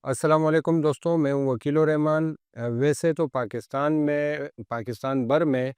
السلام علیکم دوستوں، میں ہوں وکیل الرحمان۔ ویسے تو پاکستان بھر میں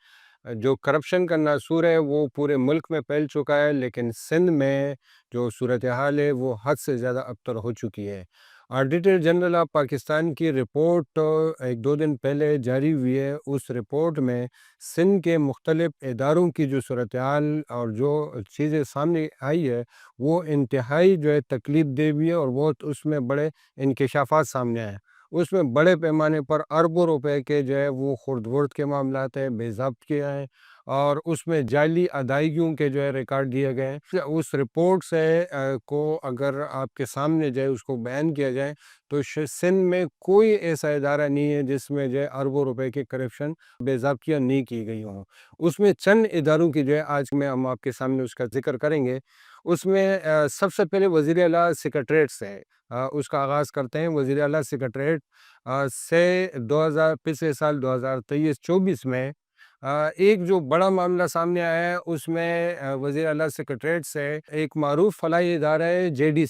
جو کرپشن کا ناسور ہے وہ پورے ملک میں پھیل چکا ہے، لیکن سندھ میں جو صورتحال ہے وہ حد سے زیادہ ابتر ہو چکی ہے۔ آڈیٹر جنرل آف پاکستان کی رپورٹ ایک دو دن پہلے جاری ہوئی ہے۔ اس رپورٹ میں سندھ کے مختلف اداروں کی جو صورتحال اور جو چیزیں سامنے آئی ہے وہ انتہائی جو ہے تکلیف دہ بھی ہے، اور بہت اس میں بڑے انکشافات سامنے آئے ہیں۔ اس میں بڑے پیمانے پر اربوں روپے کے جو ہے وہ خرد برد کے معاملات ہیں، بے ضابط کیے ہیں، اور اس میں جعلی ادائیگیوں کے جو ہے ریکارڈ دیے گئے ہیں۔ اس رپورٹ سے کو اگر آپ کے سامنے جو ہے اس کو بیان کیا جائے تو سندھ میں کوئی ایسا ادارہ نہیں ہے جس میں جو ہے اربوں روپے کی کرپشن بے ضابطگیاں نہیں کی گئی ہوں۔ اس میں چند اداروں کی جو ہے آج میں ہم آپ کے سامنے اس کا ذکر کریں گے۔ اس میں سب سے پہلے وزیر اعلیٰ سیکریٹریٹ سے اس کا آغاز کرتے ہیں۔ وزیر اعلیٰ سیکریٹریٹ سے پچھلے سال 2023-24 میں ایک جو بڑا معاملہ سامنے آیا ہے، اس میں وزیر اعلیٰ سیکریٹریٹ سے ایک معروف فلاحی ادارہ ہے جے ڈی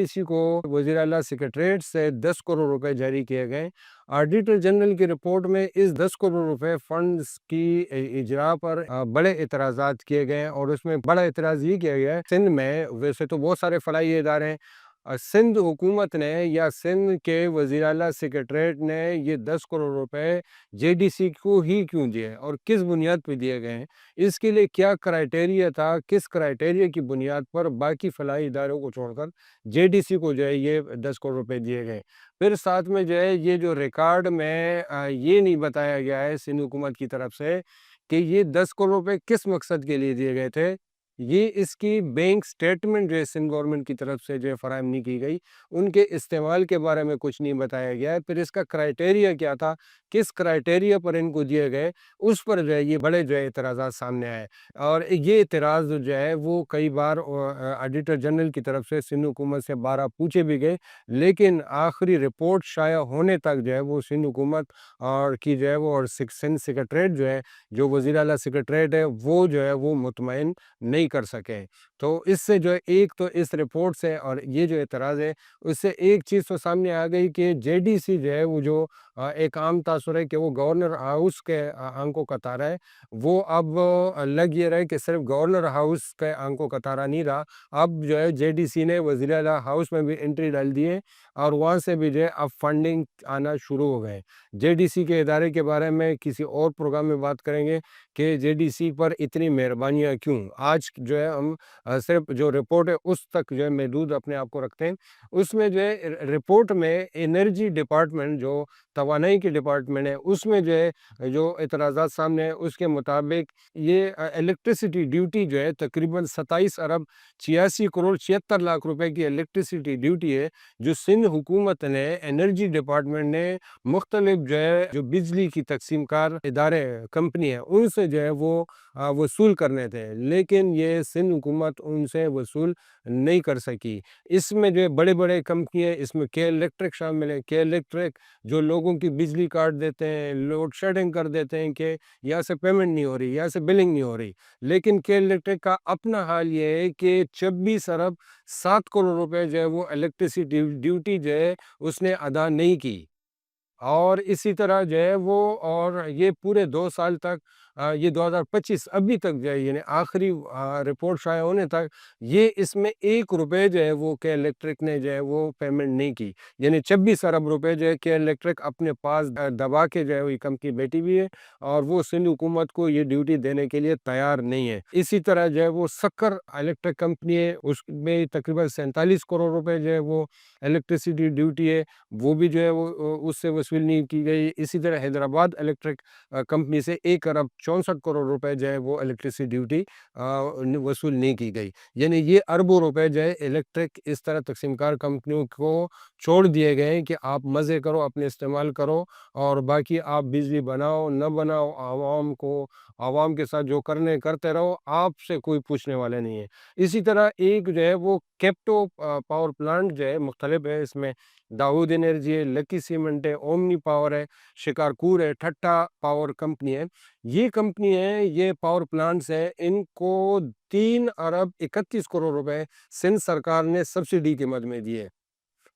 سی کو وزیر اعلیٰ سیکریٹریٹ سے 10 کروڑ روپے جاری کیے گئے۔ آڈیٹر جنرل کی رپورٹ میں اس 10 کروڑ روپے فنڈز کی اجرا پر بڑے اعتراضات کیے گئے ہیں، اور اس میں بڑا اعتراض یہ کیا گیا ہے سندھ میں ویسے تو بہت سارے فلاحی ادارے ہیں، سندھ حکومت نے یا سندھ کے وزیر اعلیٰ سیکریٹریٹ نے یہ 10 کروڑ روپے جے ڈی سی کو ہی کیوں دیے اور کس بنیاد پہ دیے گئے ہیں؟ اس کے لیے کیا کرائیٹیریا تھا؟ کس کرائیٹیریا کی بنیاد پر باقی فلاحی اداروں کو چھوڑ کر جے ڈی سی کو جو ہے یہ 10 کروڑ روپے دیے گئے؟ پھر ساتھ میں جو ہے یہ جو ریکارڈ میں یہ نہیں بتایا گیا ہے سندھ حکومت کی طرف سے کہ یہ 10 کروڑ روپے کس مقصد کے لیے دیے گئے تھے۔ یہ اس کی بینک سٹیٹمنٹ جو ہے سندھ گورنمنٹ کی طرف سے جو ہے فراہم نہیں کی گئی، ان کے استعمال کے بارے میں کچھ نہیں بتایا گیا ہے۔ پھر اس کا کرائیٹیریا کیا تھا، کس کرائیٹیریا پر ان کو دیے گئے، اس پر جو ہے یہ بڑے جو ہے اعتراضات سامنے آئے، اور یہ اعتراض جو ہے وہ کئی بار آڈیٹر جنرل کی طرف سے سندھ حکومت سے بارہ پوچھے بھی گئے، لیکن آخری رپورٹ شائع ہونے تک جو ہے وہ سندھ حکومت اور کی جو ہے وہ اور سندھ سیکریٹریٹ جو ہے جو وزیر اعلیٰ سیکریٹریٹ ہے وہ جو ہے وہ مطمئن نہیں کر سکے۔ تو اس سے جو ہے ایک تو اس رپورٹ سے اور یہ جو اعتراض ہے اس سے ایک چیز تو سامنے آ گئی کہ جے ڈی سی جو ہے وہ جو ایک عام تاثر ہے کہ وہ گورنر ہاؤس کے آنکھوں کا تارا ہے، وہ اب لگ یہ رہے کہ صرف گورنر ہاؤس کے آنکھوں کا تارا نہیں رہا، اب جو ہے جے ڈی سی نے وزیر اعلیٰ ہاؤس میں بھی انٹری ڈال دی ہے، اور وہاں سے بھی جو ہے اب فنڈنگ آنا شروع ہو گئے۔ جے ڈی سی کے ادارے کے بارے میں کسی اور پروگرام میں بات کریں گے کہ جے ڈی سی پر اتنی مہربانیاں کیوں۔ آج جو ہے ہم صرف جو رپورٹ ہے اس تک جو ہے محدود اپنے آپ کو رکھتے ہیں۔ اس میں جو ہے رپورٹ میں انرجی ڈپارٹمنٹ جو توانائی کے ڈپارٹمنٹ ہے اس میں جو ہے جو اعتراضات سامنے ہیں اس کے مطابق یہ الیکٹریسٹی ڈیوٹی جو ہے تقریباً 27 ارب 86 کروڑ 76 لاکھ روپے کی الیکٹریسٹی ڈیوٹی ہے جو سندھ حکومت نے انرجی ڈپارٹمنٹ نے مختلف جو ہے جو بجلی کی تقسیم کار ادارے کمپنی ہیں ان سے جو ہے وہ وصول کرنے تھے، لیکن یہ سندھ حکومت ان سے وصول نہیں کر سکی۔ اس میں جو بڑے بڑے کمپنی ہیں، اس میں کے الیکٹرک شامل ہے۔ کے الیکٹرک جو لوگوں کی بجلی کاٹ دیتے ہیں، لوڈ شیڈنگ کر دیتے ہیں کہ یہاں سے پیمنٹ نہیں ہو رہی، یہاں سے بلنگ نہیں ہو رہی، لیکن کے الیکٹرک کا اپنا حال یہ ہے کہ 26 ارب 7 کروڑ روپے جو ہے وہ الیکٹریسٹی ڈیوٹی جو ہے اس نے ادا نہیں کی، اور اسی طرح جو ہے وہ اور یہ پورے 2 سال تک یہ 2025 ابھی تک جو ہے یعنی آخری رپورٹ شائع ہونے تک یہ اس میں 1 روپے جو ہے وہ کے الیکٹرک نے جو ہے وہ پیمنٹ نہیں کی، یعنی 26 ارب روپے جو ہے کے الیکٹرک اپنے پاس دبا کے جو ہے یہ کمپنی بیٹھی ہوئی ہے، اور وہ سندھ حکومت کو یہ ڈیوٹی دینے کے لیے تیار نہیں ہے۔ اسی طرح جو ہے وہ سکر الیکٹرک کمپنی ہے، اس میں تقریباً 47 کروڑ روپے جو ہے وہ الیکٹریسٹی ڈیوٹی ہے، وہ بھی جو ہے وہ اس سے وصول نہیں کی گئی۔ اسی طرح حیدرآباد الیکٹرک کمپنی سے 1 ارب 64 کروڑ روپے جو ہے وہ الیکٹریسٹی ڈیوٹی وصول نہیں کی گئی، یعنی یہ اربوں روپے جو ہے الیکٹرک اس طرح تقسیم کار کمپنیوں کو چھوڑ دیے گئے ہیں کہ آپ مزے کرو، اپنے استعمال کرو، اور باقی آپ بجلی بناؤ نہ بناؤ، عوام کے ساتھ جو کرتے رہو، آپ سے کوئی پوچھنے والے نہیں ہے۔ اسی طرح ایک جو ہے وہ کیپٹو پاور پلانٹ جو ہے مختلف ہے، اس میں داود انرجی ہے، لکی سیمنٹ ہے، اومنی پاور ہے، شکارپور ہے، ٹھٹا پاور کمپنی ہے، یہ کمپنی ہے، یہ پاور پلانٹس ہیں، ان کو 3 ارب 31 کروڑ روپے سندھ سرکار نے سبسڈی کے مد میں دیے،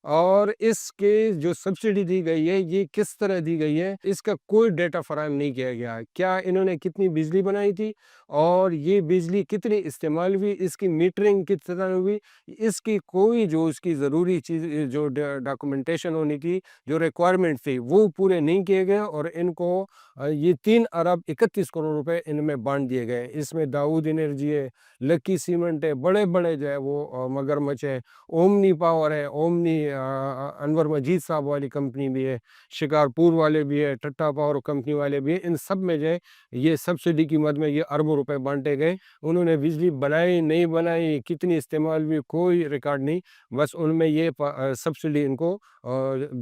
اور اس کے جو سبسڈی دی گئی ہے یہ کس طرح دی گئی ہے اس کا کوئی ڈیٹا فراہم نہیں کیا گیا. کیا انہوں نے کتنی بجلی بنائی تھی اور یہ بجلی کتنی استعمال ہوئی, اس کی میٹرنگ کس طرح ہوئی, اس کی کوئی جو اس کی ضروری چیز جو ڈاکومنٹیشن ہونی تھی, جو ریکوائرمنٹ تھی, وہ پورے نہیں کیے گئے. اور ان کو یہ 3 ارب 31 کروڑ روپے ان میں بانٹ دیے گئے. اس میں داؤد انرجی ہے, لکی سیمنٹ ہے, بڑے بڑے جو ہے وہ مگرمچھ ہے, اومنی پاور ہے, اومنی انور مجید صاحب والی کمپنی بھی ہے, شکارپور والے بھی ہے, ٹٹا پاور کمپنی والے بھی ہیں. ان سب میں جو ہے یہ سبسڈی کی مد میں یہ اربوں روپے بانٹے گئے. انہوں نے بجلی بنائی نہیں بنائی, کتنی استعمال بھی, کوئی ریکارڈ نہیں. بس ان میں یہ سبسڈی ان کو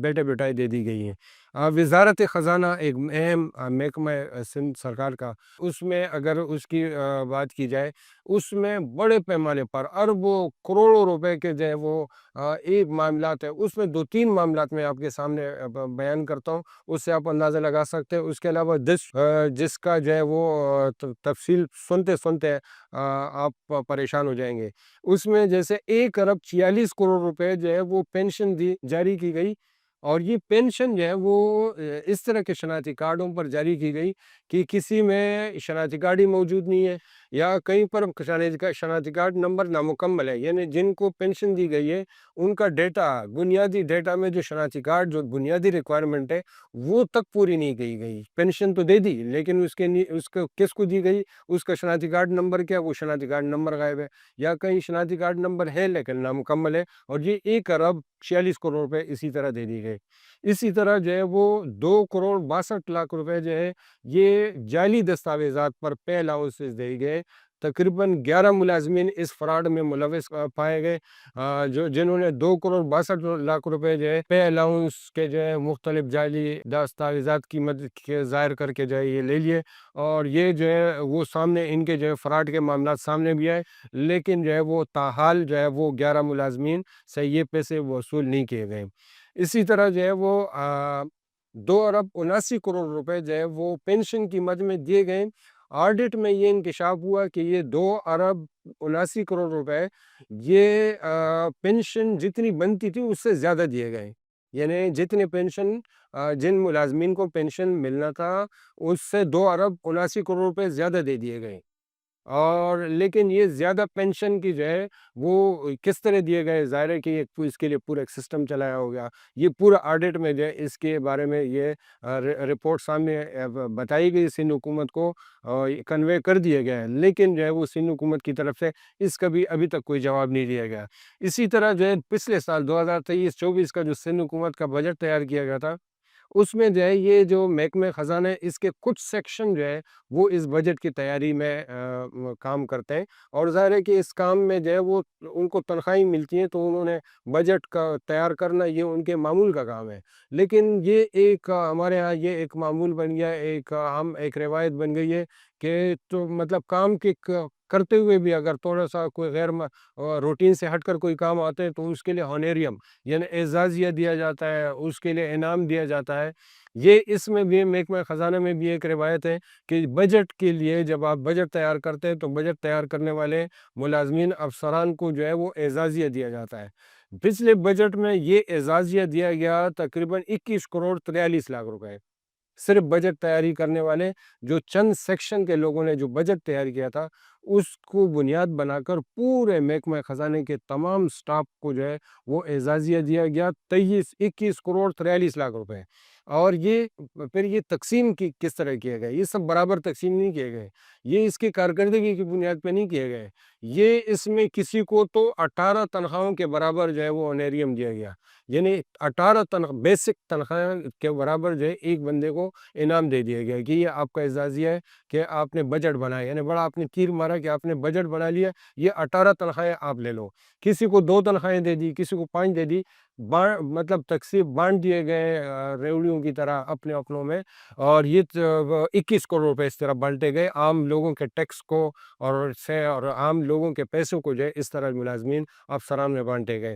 بیٹے بیٹائی دے دی گئی ہیں. وزارت خزانہ ایک اہم محکمہ سندھ سرکار کا, اس میں اگر اس کی بات کی جائے, اس میں بڑے پیمانے پر اربوں کروڑوں روپے کے جو ہے وہ ایک معاملات ہے. اس میں 2-3 معاملات میں آپ کے سامنے بیان کرتا ہوں, اس سے آپ اندازہ لگا سکتے ہیں. اس کے علاوہ جس کا جو ہے وہ تفصیل سنتے سنتے آپ پریشان ہو جائیں گے. اس میں جیسے 1 ارب 46 کروڑ روپے جو ہے وہ پینشن جاری کی گئی. اور یہ پینشن جو ہے وہ اس طرح کے شناختی کارڈوں پر جاری کی گئی کہ کسی میں شناختی کارڈ ہی موجود نہیں ہے, یا کہیں پر شناختی کارڈ نمبر نامکمل ہے. یعنی جن کو پینشن دی گئی ہے ان کا ڈیٹا, بنیادی ڈیٹا میں جو شناختی کارڈ جو بنیادی ریکوائرمنٹ ہے وہ تک پوری نہیں کی گئی. پینشن تو دے دی لیکن اس کو کس کو دی گئی, اس کا شناختی کارڈ نمبر کیا, وہ شناختی کارڈ نمبر غائب ہے, یا کہیں شناختی کارڈ نمبر ہے لیکن نامکمل ہے. اور یہ 1 ارب 46 کروڑ روپے اسی طرح دے دی گئے. اسی طرح جو ہے وہ 2 کروڑ 62 لاکھ روپے جو ہے یہ جعلی دستاویزات پر پے الاؤنسز دے گئے. تقریباً 11 ملازمین اس فراڈ میں ملوث پائے گئے, جنہوں نے 2 کروڑ 62 لاکھ روپے جو ہے پے الاؤنس کے جو ہے مختلف جعلی دستاویزات کی مدد کے ظاہر کر کے جو ہے یہ لے لیے. اور یہ جو ہے وہ سامنے ان کے جو ہے فراڈ کے معاملات سامنے بھی آئے, لیکن جو ہے وہ تاحال جو ہے وہ 11 ملازمین سے یہ پیسے وصول نہیں کیے گئے. اسی طرح جو ہے وہ 2 ارب 79 کروڑ روپے جو ہے وہ پینشن کی مد میں دیے گئے. آڈٹ میں یہ انکشاف ہوا کہ یہ 2 ارب 79 کروڑ روپے یہ پینشن جتنی بنتی تھی اس سے زیادہ دیے گئے. یعنی جتنی پینشن جن ملازمین کو پینشن ملنا تھا اس سے 2 ارب 79 کروڑ روپے زیادہ دے دیے گئے. اور لیکن یہ زیادہ پینشن کی جو ہے وہ کس طرح دیے گئے, ظاہر ہے کہ اس کے لیے پورا ایک سسٹم چلایا ہو گیا. یہ پورا آڈٹ میں جو ہے اس کے بارے میں یہ رپورٹ سامنے بتائی گئی, سندھ حکومت کو کنوے کر دیا گیا ہے, لیکن جو ہے وہ سندھ حکومت کی طرف سے اس کا بھی ابھی تک کوئی جواب نہیں دیا گیا. اسی طرح جو ہے پچھلے سال 2023-24 کا جو سندھ حکومت کا بجٹ تیار کیا گیا تھا, اس میں جو ہے یہ جو محکمہ خزانہ ہے اس کے کچھ سیکشن جو ہے وہ اس بجٹ کی تیاری میں کام کرتے ہیں. اور ظاہر ہے کہ اس کام میں جو ہے وہ ان کو تنخواہیں ملتی ہیں, تو انہوں نے بجٹ کا تیار کرنا یہ ان کے معمول کا کام ہے. لیکن یہ ایک ہمارے ہاں یہ ایک معمول بن گیا, ایک عام ایک روایت بن گئی ہے کہ تو مطلب کام کے کرتے ہوئے بھی اگر تھوڑا سا کوئی غیر روٹین سے ہٹ کر کوئی کام آتے ہیں تو اس کے لیے ہونیریم یعنی اعزازیہ دیا جاتا ہے, اس کے لیے انعام دیا جاتا ہے. یہ اس میں بھی محکمہ خزانہ میں بھی ایک روایت ہے کہ بجٹ کے لیے جب آپ بجٹ تیار کرتے ہیں تو بجٹ تیار کرنے والے ملازمین افسران کو جو ہے وہ اعزازیہ دیا جاتا ہے. پچھلے بجٹ میں یہ اعزازیہ دیا گیا تقریباً 21 کروڑ 43 لاکھ روپے, صرف بجٹ تیاری کرنے والے جو چند سیکشن کے لوگوں نے جو بجٹ تیار کیا تھا اس کو بنیاد بنا کر پورے محکمہ خزانے کے تمام سٹاف کو جو ہے وہ اعزازیہ دیا گیا 21 کروڑ 43 لاکھ روپے. اور یہ پھر یہ تقسیم کی کس طرح کیا گیا, یہ سب برابر تقسیم نہیں کیے گئے, یہ اس کی کارکردگی کی بنیاد پہ نہیں کیے گئے. یہ اس میں کسی کو تو 18 تنخواہوں کے برابر جو ہے وہ آنیریم دیا گیا, یعنی 18 بیسک تنخواہ کے برابر جو ہے ایک بندے کو انعام دے دیا گیا کہ یہ آپ کا اعزازیہ ہے کہ آپ نے بجٹ بنایا, یعنی بڑا آپ نے تیر مارا کہ آپ نے بجٹ بنا لیا, یہ 18 تنخواہیں آپ لے لو. کسی کو 2 تنخواہیں دے دی, کسی کو 5 دے دی, مطلب تقسیم بانٹ دیے گئے ریوڑیوں کی طرح اپنے اپنوں میں. اور یہ 21 کروڑ روپے اس طرح بانٹے گئے عام لوگوں کے ٹیکس کو اور عام لوگوں کے پیسوں کو جو ہے اس طرح ملازمین افسران میں بانٹے گئے.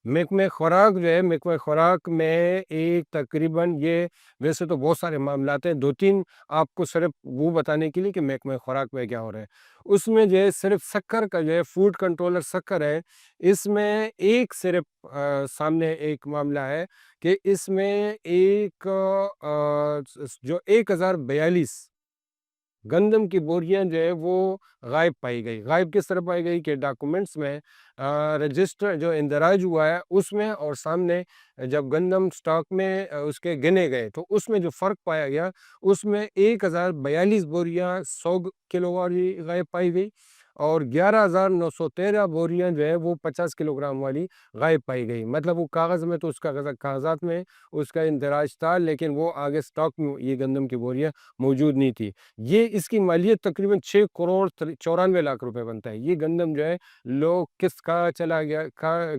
محکمہ خوراک جو ہے، محکمہ خوراک میں ایک تقریباً یہ ویسے تو بہت سارے معاملات ہیں، 2-3 آپ کو صرف وہ بتانے کے لیے کہ محکمہ خوراک میں کیا ہو رہا ہے۔ اس میں جو ہے صرف شکر کا جو ہے فوڈ کنٹرولر شکر ہے، اس میں ایک صرف سامنے ایک معاملہ ہے کہ اس میں ایک جو 1042 گندم کی بوریاں جو ہے وہ غائب پائی گئی۔ غائب کس طرح پائی گئی کہ ڈاکومنٹس میں رجسٹر جو اندراج ہوا ہے اس میں، اور سامنے جب گندم سٹاک میں اس کے گنے گئے تو اس میں جو فرق پایا گیا، اس میں 1042 بوریاں 100 کلو والی غائب پائی گئی، اور 11,913 بوریاں جو ہے وہ 50 کلو گرام والی غائب پائی گئی۔ مطلب وہ کاغذ میں تو اس کا کاغذات میں اس کا اندراج تھا، لیکن وہ آگے سٹاک میں یہ گندم کی بوریاں موجود نہیں تھی۔ یہ اس کی مالیت تقریباً 6 کروڑ 94 لاکھ روپے بنتا ہے۔ یہ گندم جو ہے لوگ کس کہاں چلا گیا،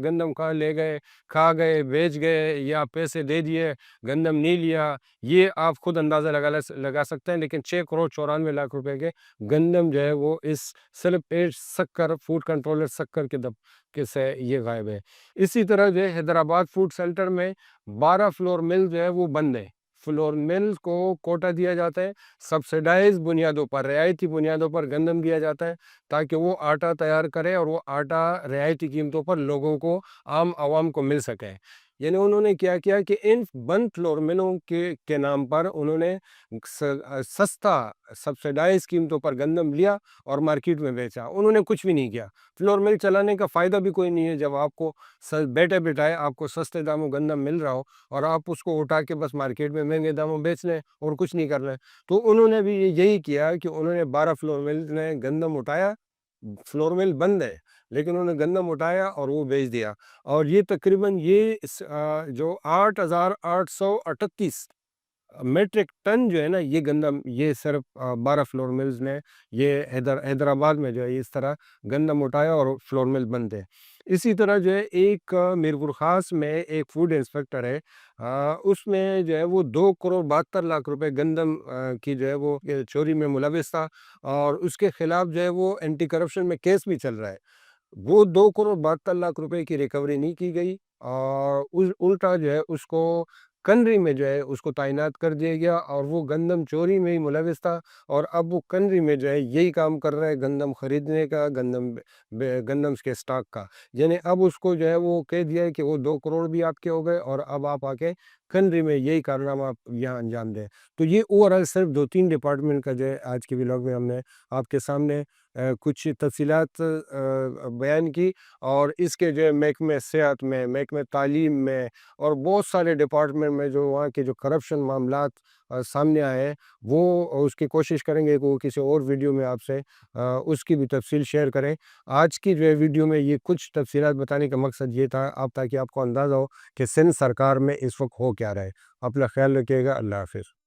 گندم کہاں لے گئے، کھا گئے، بیچ گئے، یا پیسے دے دیے، گندم نہیں لیا، یہ آپ خود اندازہ لگا سکتے ہیں۔ لیکن 6 کروڑ 94 لاکھ روپے کے گندم جو ہے وہ اس صرف ایک شکر فوڈ کنٹرولر شکر کے دبکے سے یہ غائب ہے۔ اسی طرح جو ہے حیدرآباد فوڈ سینٹر میں 12 فلور مل جو ہے وہ بند ہے۔ فلور مل کو کوٹا دیا جاتا ہے، سبسیڈائز بنیادوں پر، رعایتی بنیادوں پر گندم دیا جاتا ہے تاکہ وہ آٹا تیار کرے اور وہ آٹا رعایتی قیمتوں پر لوگوں کو، عام عوام کو مل سکے۔ یعنی انہوں نے کیا کیا کہ ان بند فلور ملوں کے نام پر انہوں نے سستا سبسیڈائز قیمتوں پر گندم لیا اور مارکیٹ میں بیچا۔ انہوں نے کچھ بھی نہیں کیا۔ فلور مل چلانے کا فائدہ بھی کوئی نہیں ہے جب آپ کو بیٹھے بٹھائے آپ کو سستے داموں گندم مل رہا ہو اور آپ اس کو اٹھا کے بس مارکیٹ میں مہنگے داموں بیچ لیں اور کچھ نہیں کر رہے۔ تو انہوں نے بھی یہی کیا کہ انہوں نے 12 فلور مل نے گندم اٹھایا، فلور مل بند ہے لیکن انہوں نے گندم اٹھایا اور وہ بیچ دیا، اور یہ تقریباً یہ جو 8,838 میٹرک ٹن جو ہے نا یہ گندم، یہ صرف 12 فلور ملز نے یہ حیدرآباد میں جو ہے اس طرح گندم اٹھایا اور فلور مل بند ہے۔ اسی طرح جو ہے ایک میرپور خاص میں ایک فوڈ انسپیکٹر ہے، اس میں جو ہے وہ 2 کروڑ 72 لاکھ روپے گندم کی جو ہے وہ چوری میں ملوث تھا، اور اس کے خلاف جو ہے وہ اینٹی کرپشن میں کیس بھی چل رہا ہے۔ وہ 2 کروڑ 72 لاکھ روپے کی ریکوری نہیں کی گئی، اور الٹا جو ہے اس کو کنری میں جو ہے اس کو تعینات کر دیا گیا، اور وہ گندم چوری میں ہی ملوث تھا، اور اب وہ کنری میں جو ہے یہی کام کر رہا ہے، گندم خریدنے کا، گندم کے سٹاک کا۔ یعنی اب اس کو جو ہے وہ کہہ دیا ہے کہ وہ 2 کروڑ بھی آپ کے ہو گئے، اور اب آپ آ کے کنری میں یہی کارنامہ آپ یہاں انجام دیں۔ تو یہ اوورآل صرف 2-3 ڈپارٹمنٹ کا جو ہے آج کے ولاگ میں ہم نے آپ کے سامنے کچھ تفصیلات بیان کی، اور اس کے جو ہے محکمہ صحت میں، محکمہ تعلیم میں، اور بہت سارے ڈپارٹمنٹ میں جو وہاں کے جو کرپشن معاملات سامنے آئے ہیں، وہ اس کی کوشش کریں گے کہ وہ کسی اور ویڈیو میں آپ سے اس کی بھی تفصیل شیئر کریں۔ آج کی جو ہے ویڈیو میں یہ کچھ تفصیلات بتانے کا مقصد یہ تھا تاکہ آپ کو اندازہ ہو کہ سندھ سرکار میں اس وقت ہو کیا رہا ہے۔ اپنا خیال رکھیے گا۔ اللہ حافظ۔